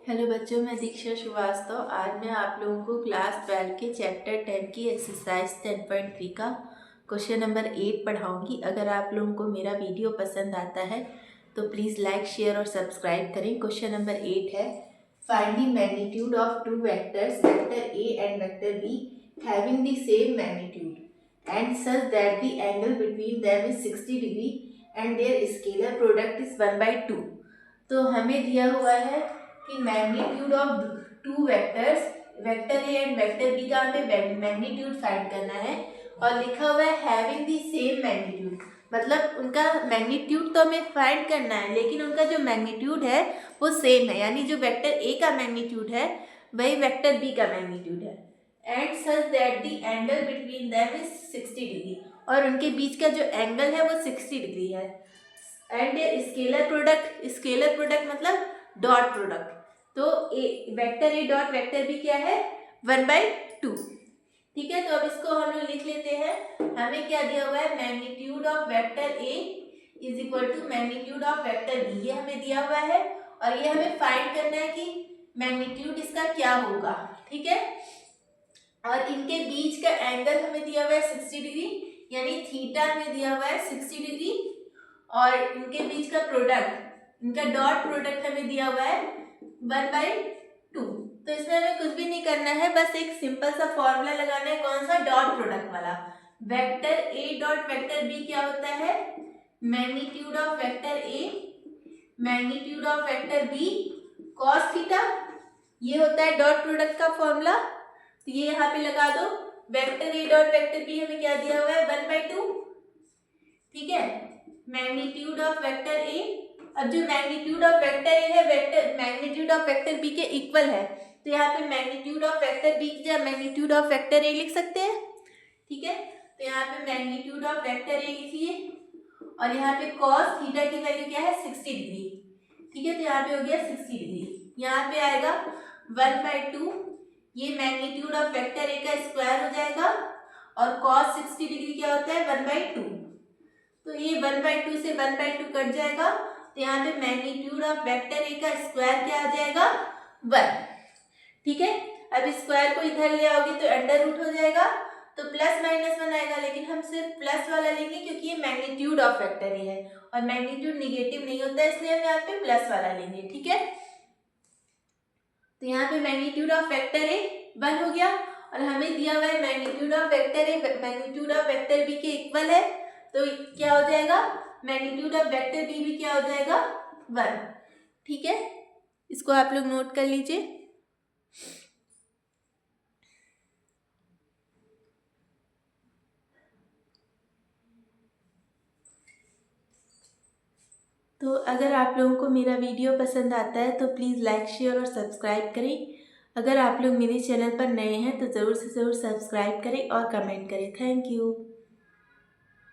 Hello बच्चों, मैं दीक्षा श्रीवास्तव। आज मैं आप लोगों को क्लास 12 के चैप्टर 10 की एक्सरसाइज 10.3 का क्वेश्चन नंबर 8 पढ़ाऊंगी। अगर आप लोगों को मेरा वीडियो पसंद आता है तो प्लीज़ लाइक, शेयर और सब्सक्राइब करें। क्वेश्चन नंबर 8 है, finding magnitude of two vectors vector A and vector B having the same magnitude and such that the angle between them is 60 degree and their scalar product is 1/2। तो हमें दिया हुआ है कि magnitude of two vectors vector A and vector B का हमें magnitude find करना है और लिखा हुआ है हैविंग द सेम मैग्नीट्यूड, मतलब उनका मैग्नीट्यूड तो हमें फाइंड करना है लेकिन उनका जो मैग्नीट्यूड है वो सेम है, यानी जो वेक्टर ए का मैग्नीट्यूड है वही वेक्टर बी का मैग्नीट्यूड है। And such that the angle between them is 60 degree, और उनके बीच का जो एंगल है वो 60 डिग्री है। एंड स्केलर प्रोडक्ट मतलब डॉट प्रोडक्ट, तो a vector A dot vector B क्या है 1/2। ठीक है, तो अब इसको हम लोग लिख लेते हैं। हमें क्या दिया हुआ है, magnitude of vector A is equal to magnitude of vector B, ये हमें दिया हुआ है और ये हमें फाइंड करना है कि मैग्नीट्यूड इसका क्या होगा। ठीक है, और इनके बीच का एंगल हमें दिया हुआ है 60 डिग्री, यानी थीटा हमें दिया हुआ है 60 डिग्री, और इनके बीच का प्रोडक्ट, इनका डॉट प्रोडक्ट हमें दिया हुआ है 1/2। तो इसमें हमें कुछ भी नहीं करना है, बस एक सिंपल सा फॉर्मूला लगाना है। कौन सा? डॉट प्रोडक्ट वाला। वेक्टर ए डॉट वेक्टर बी क्या होता है, magnitude of vector A magnitude of vector B cos theta, ये होता है डॉट प्रोडक्ट का फॉर्मूला। तो ये यहाँ पे लगा दो। वेक्टर ए डॉट वेक्टर बी हमें क्या दिया हुआ है 1/2। ठीक है, मैग्नीट्यूड ऑफ वेक्टर ए, अब जो मैग्नीट्यूड ऑफ वेक्टर ए है vector magnitude of vector B के इक्वल है, तो यहाँ पे मैग्नीट्यूड ऑफ वेक्टर बी की जगह मैग्नीट्यूड ऑफ वेक्टर ए लिख सकते हैं। ठीक है, तो यहाँ पे मैग्नीट्यूड ऑफ वेक्टर ए लिखिए और यहाँ पे कॉस थीटा की वैल्यू क्या है 60 डिग्री। ठीक है, तो यहाँ पे हो गया 60 डिग्री, यहाँ पे आएगा 1/2। ये मैग्नीट्यूड ऑफ वेक्टर ए का स्क्वायर हो जाएगा और कॉस 60 डिग्री क्या होता है 1/2। तो ये 1/2 से 1/2 कट जाएगा, तो यहाँ पे मैग्नीट्यूड ऑफ वेक्टर ए का स्क्वायर क्या आ जाएगा 1। ठीक है, अब स्क्वायर को इधर ले आओगे तो अंडर रूट हो जाएगा, तो प्लस माइनस 1 आएगा, लेकिन हम सिर्फ प्लस वाला लेंगे क्योंकि ये मैग्नीट्यूड ऑफ वेक्टर ए है और मैग्नीट्यूड निगेटिव नहीं होता है, इसलिए हम यहाँ पे प्लस वाला लेंगे। ठीक है, तो यहाँ पे मैग्नीट्यूड ऑफ वेक्टर ए 1 हो गया और हमें दिया हुआ है magnitude of vector A magnitude of vector B के इक्वल है, तो क्या हो जाएगा मैग्नीट्यूड ऑफ वेक्टर बी भी क्या हो जाएगा 1। ठीक है, इसको आप लोग नोट कर लीजिए। तो अगर आप लोगों को मेरा वीडियो पसंद आता है तो प्लीज़ लाइक, शेयर और सब्सक्राइब करें। अगर आप लोग मेरे चैनल पर नए हैं तो ज़रूर से ज़रूर सब्सक्राइब करें और कमेंट करें। Thank you.